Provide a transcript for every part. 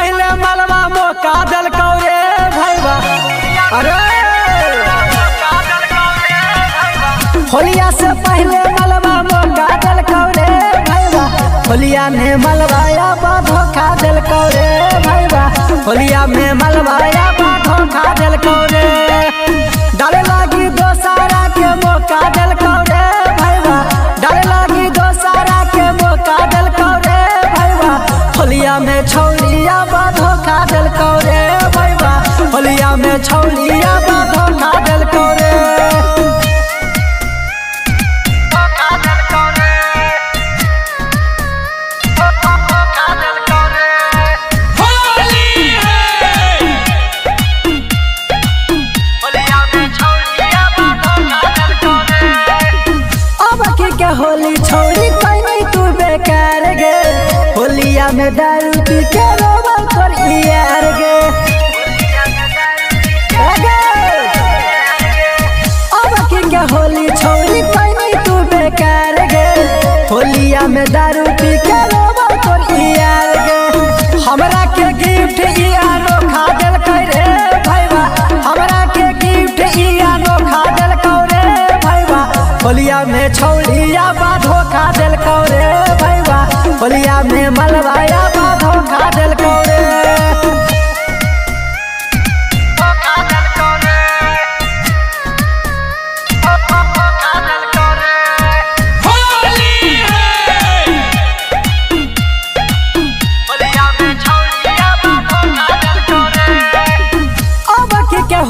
पहले मलबा मौका दल कौरे भैया। अरे होलिया से पहले मलबा मौका दल कौरे भैया। होलिया में मलबाया धोखा दल कौरे भैया। होलिया में मलबाया धोखा दल कौरे। डाले लागी दोसारा के मौका दल कौरे भैया। डाले लागी दोसारा के मौका दल कौरे भैया। होलिया में छौलिया धोखा दल कौरे भैया। होलिया में छौलिया धोखा दल कौरे। होली छोड़ी कहीं तू बेकार गे। होलिया में दारू पी के रोबल कर यार गे। अब की के होली छोड़ी कहीं तू बेकार गे। होलिया में दारू पी के रोबल कर यार गे। हमरा के गिफ्ट ई अनोखा दल करे भैया। हमरा के गिफ्ट ई अनोखा दल करे भैया। होलिया में छौलिया धोखा दल कौरे भैया। होलिया में मलबाया धोखा दल कौरे।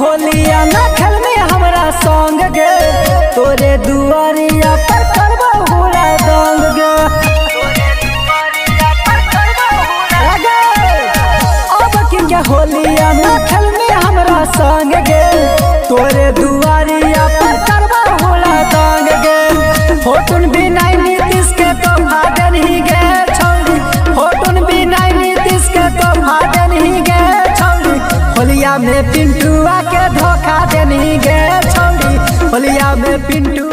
होलिया ना खेल में हमरा संग गे। तोरे दुआरिया पर करबो हुरा दंग गे। अब की होलिया ना खेल में हमरा संग गे। तोरे दुआरिया पर करबो हुरा दंग गे। फोटुन भी नहीं नीतीश के तो भागन ही गे छौरी। फोटुन भी नहीं नीतीश के तो भागन ही गे छौरी। होलिया में पिंटुआ के धोखा देनी गे छौरी। होलिया में पिंटू